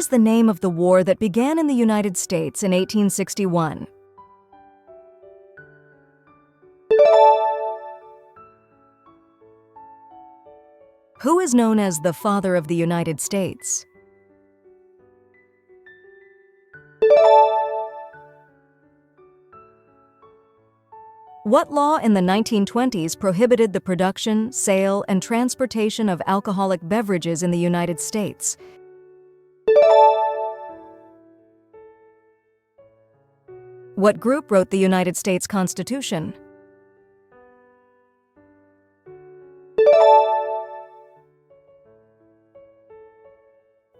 Is the name of the war that began in the United States in 1861? Who is known as the Father of the United States? What law in the 1920s prohibited the production, sale, and transportation of alcoholic beverages in the United States? What group wrote the United States Constitution?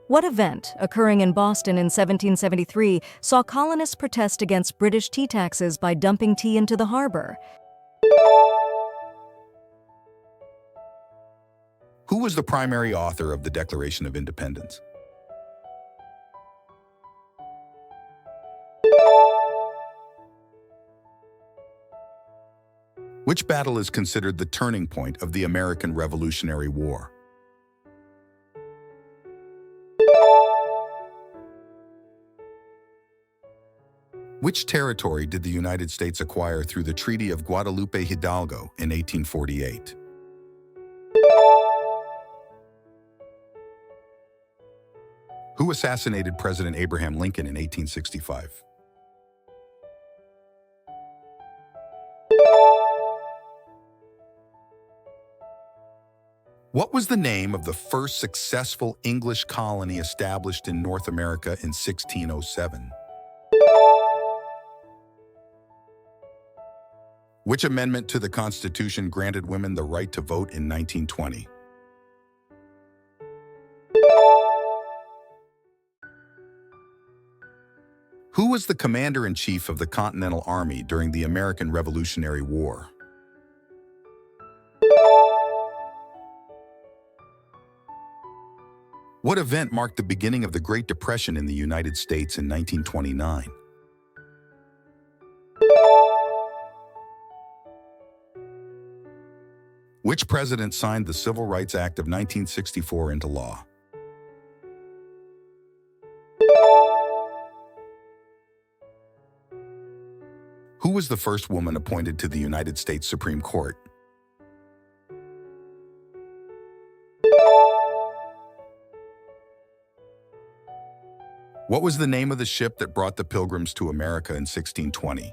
What event, occurring in Boston in 1773, saw colonists protest against British tea taxes by dumping tea into the harbor? Who was the primary author of the Declaration of Independence? Which battle is considered the turning point of the American Revolutionary War? Which territory did the United States acquire through the Treaty of Guadalupe Hidalgo in 1848? Who assassinated President Abraham Lincoln in 1865? What was the name of the first successful English colony established in North America in 1607? Which amendment to the Constitution granted women the right to vote in 1920? Who was the commander-in-chief of the Continental Army during the American Revolutionary War? What event marked the beginning of the Great Depression in the United States in 1929? Which president signed the Civil Rights Act of 1964 into law? Who was the first woman appointed to the United States Supreme Court? What was the name of the ship that brought the Pilgrims to America in 1620?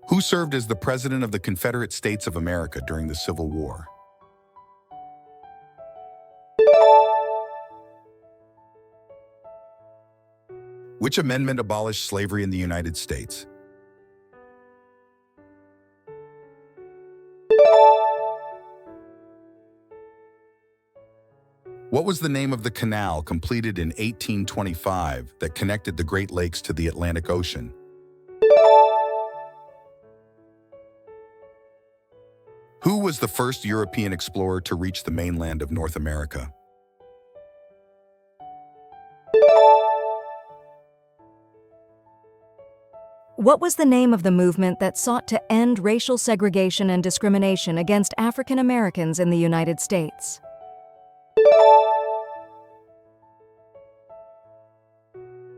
Who served as the President of the Confederate States of America during the Civil War? Which amendment abolished slavery in the United States? What was the name of the canal completed in 1825 that connected the Great Lakes to the Atlantic Ocean? Who was the first European explorer to reach the mainland of North America? What was the name of the movement that sought to end racial segregation and discrimination against African Americans in the United States?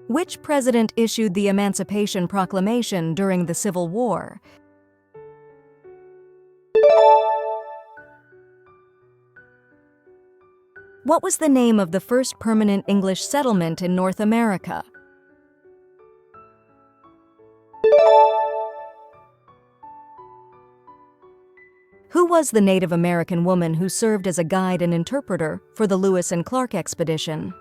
Which president issued the Emancipation Proclamation during the Civil War? What was the name of the first permanent English settlement in North America? Who was the Native American woman who served as a guide and interpreter for the Lewis and Clark expedition?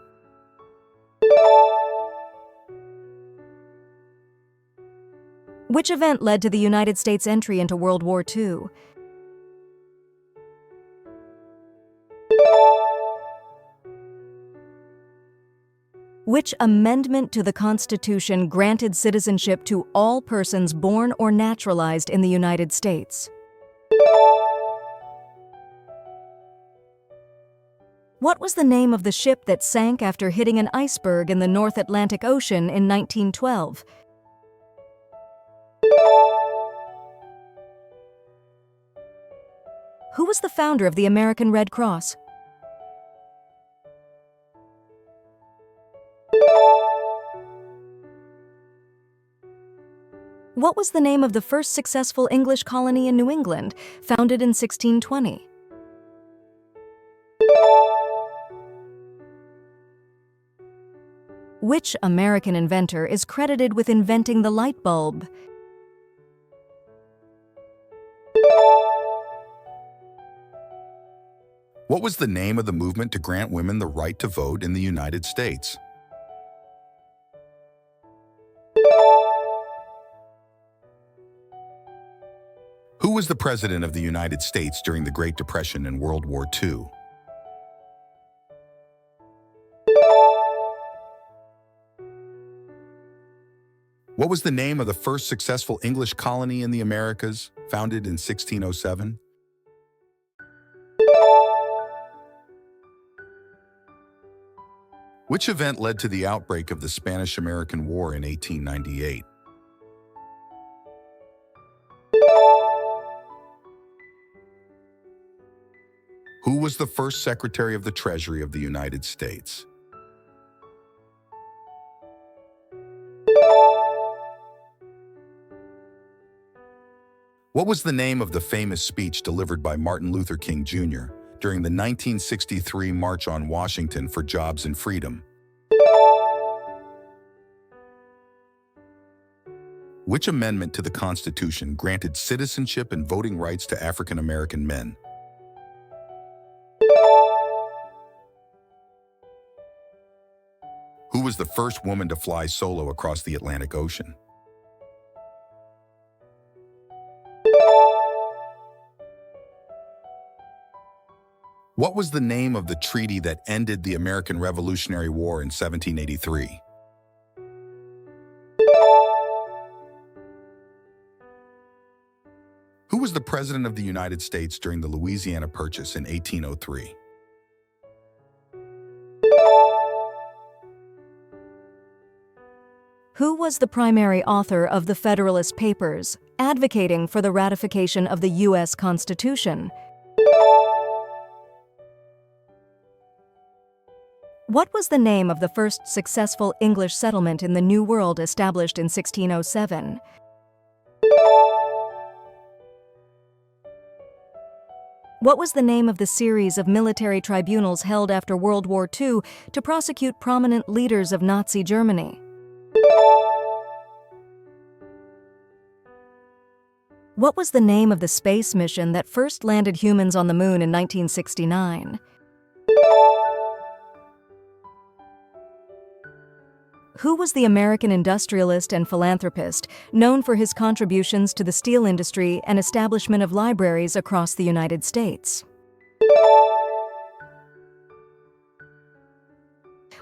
Which event led to the United States entry into World War II? Which amendment to the Constitution granted citizenship to all persons born or naturalized in the United States? What was the name of the ship that sank after hitting an iceberg in the North Atlantic Ocean in 1912? Who was the founder of the American Red Cross? What was the name of the first successful English colony in New England, founded in 1620? Which American inventor is credited with inventing the light bulb? What was the name of the movement to grant women the right to vote in the United States? Who was the President of the United States during the Great Depression and World War II? What was the name of the first successful English colony in the Americas, founded in 1607? Which event led to the outbreak of the Spanish-American War in 1898? Who was the first Secretary of the Treasury of the United States? What was the name of the famous speech delivered by Martin Luther King Jr. during the 1963 March on Washington for Jobs and Freedom? Which amendment to the Constitution granted citizenship and voting rights to African American men? Who was the first woman to fly solo across the Atlantic Ocean? What was the name of the treaty that ended the American Revolutionary War in 1783? Who was the President of the United States during the Louisiana Purchase in 1803? Who was the primary author of the Federalist Papers, advocating for the ratification of the U.S. Constitution? What was the name of the first successful English settlement in the New World established in 1607? What was the name of the series of military tribunals held after World War II to prosecute prominent leaders of Nazi Germany? What was the name of the space mission that first landed humans on the moon in 1969? Who was the American industrialist and philanthropist known for his contributions to the steel industry and establishment of libraries across the United States?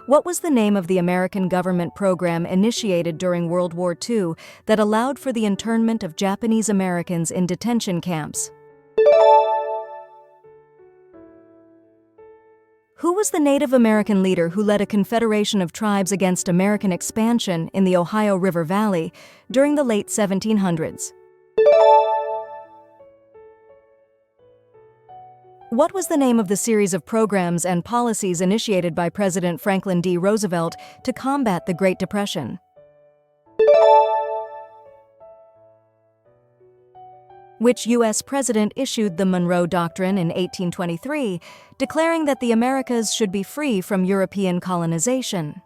What was the name of the American government program initiated during World War II that allowed for the internment of Japanese Americans in detention camps? Who was the Native American leader who led a confederation of tribes against American expansion in the Ohio River Valley during the late 1700s? What was the name of the series of programs and policies initiated by President Franklin D. Roosevelt to combat the Great Depression? Which U.S. president issued the Monroe Doctrine in 1823, declaring that the Americas should be free from European colonization?